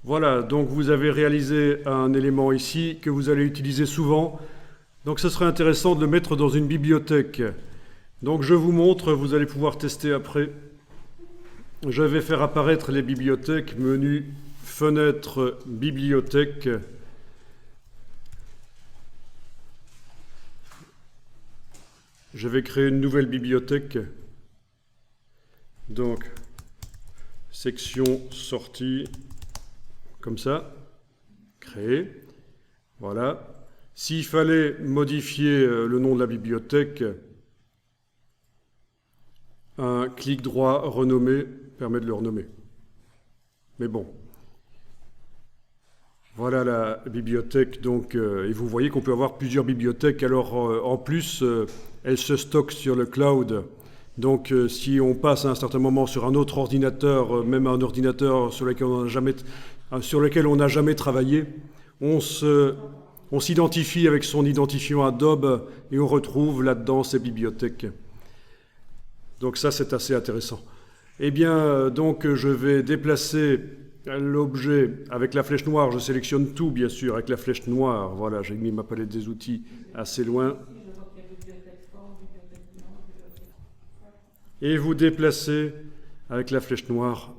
Voilà, donc vous avez réalisé un élément ici que vous allez utiliser souvent. Donc ce serait intéressant de le mettre dans une bibliothèque. Donc je vous montre, vous allez pouvoir tester après. Je vais faire apparaître les bibliothèques, menu, fenêtre, bibliothèque. Je vais créer une nouvelle bibliothèque. Donc, section sortie, comme ça, créer. Voilà. S'il fallait modifier le nom de la bibliothèque, un clic droit renommer permet de le renommer. Mais bon. Voilà la bibliothèque, donc, et vous voyez qu'on peut avoir plusieurs bibliothèques. Alors, en plus, elles se stockent sur le cloud. Donc, si on passe à un certain moment sur un autre ordinateur, même un ordinateur sur lequel on n'a jamais travaillé, on s'identifie avec son identifiant Adobe et on retrouve là-dedans ces bibliothèques. Donc ça, c'est assez intéressant. Eh bien, donc, je vais déplacer l'objet avec la flèche noire. Je sélectionne tout, bien sûr, avec la flèche noire. Voilà, j'ai mis ma palette des outils assez loin. Et vous déplacez avec la flèche noire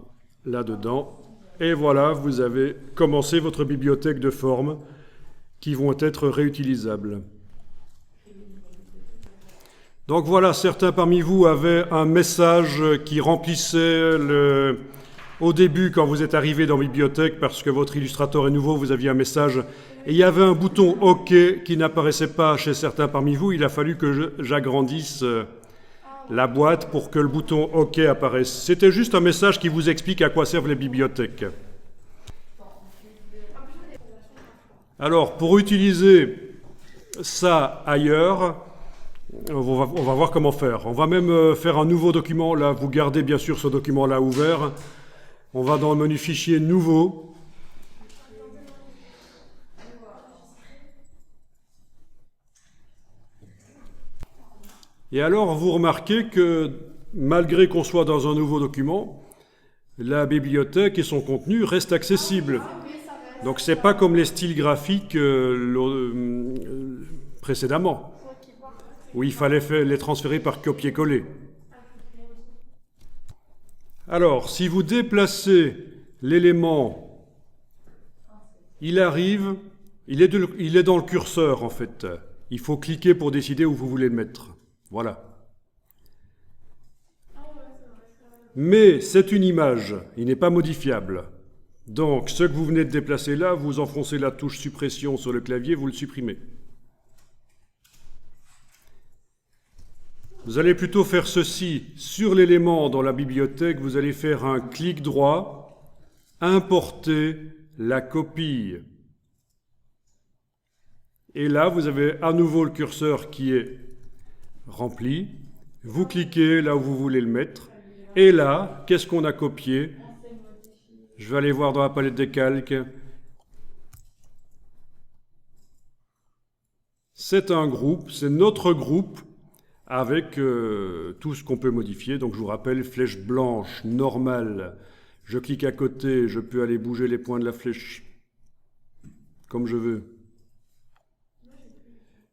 là-dedans. Et voilà, vous avez commencé votre bibliothèque de formes qui vont être réutilisables. Donc voilà, certains parmi vous avaient un message qui remplissait au début quand vous êtes arrivé dans la bibliothèque parce que votre illustrateur est nouveau, vous aviez un message et il y avait un bouton OK qui n'apparaissait pas chez certains parmi vous. Il a fallu que j'agrandisse la boîte pour que le bouton OK apparaisse. C'était juste un message qui vous explique à quoi servent les bibliothèques. Alors, pour utiliser ça ailleurs, on va voir comment faire. On va même faire un nouveau document. Là, vous gardez bien sûr ce document-là ouvert. On va dans le menu Fichier, Nouveau. Et alors, vous remarquez que malgré qu'on soit dans un nouveau document, la bibliothèque et son contenu restent accessibles. Donc, ce n'est pas comme les styles graphiques précédemment, où il fallait les transférer par copier-coller. Alors, si vous déplacez l'élément, il arrive, il est dans le curseur en fait. Il faut cliquer pour décider où vous voulez le mettre. Voilà. Mais c'est une image, il n'est pas modifiable. Donc, ce que vous venez de déplacer là, vous enfoncez la touche suppression sur le clavier, vous le supprimez. Vous allez plutôt faire ceci. Sur l'élément dans la bibliothèque, vous allez faire un clic droit, importer la copie. Et là, vous avez à nouveau le curseur qui est rempli. Vous cliquez là où vous voulez le mettre. Et là, qu'est-ce qu'on a copié? Je vais aller voir dans la palette des calques. C'est un groupe, c'est notre groupe avec tout ce qu'on peut modifier. Donc je vous rappelle, flèche blanche, normale. Je clique à côté, je peux aller bouger les points de la flèche comme je veux.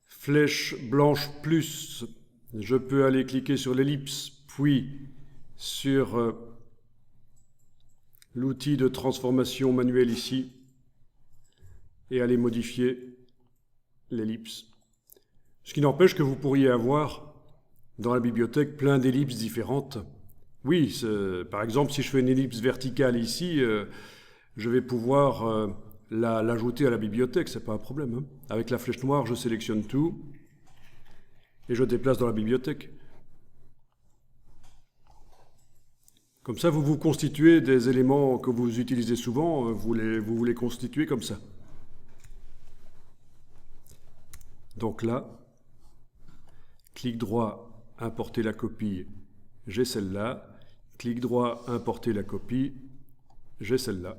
Flèche blanche plus, je peux aller cliquer sur l'ellipse, puis sur l'outil de transformation manuelle ici et aller modifier l'ellipse. Ce qui n'empêche que vous pourriez avoir dans la bibliothèque plein d'ellipses différentes. Oui, par exemple, si je fais une ellipse verticale ici, je vais pouvoir l'ajouter à la bibliothèque, c'est pas un problème. Hein. Avec la flèche noire, je sélectionne tout et je déplace dans la bibliothèque. Comme ça, vous vous constituez des éléments que vous utilisez souvent, vous les constituez comme ça. Donc là, clic droit, importer la copie, j'ai celle-là. Clic droit, importer la copie, j'ai celle-là.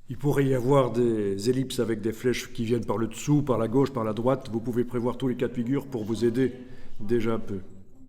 Il pourrait y avoir des ellipses avec des flèches qui viennent par le dessous, par la gauche, par la droite. Vous pouvez prévoir tous les cas de figure pour vous aider déjà un peu.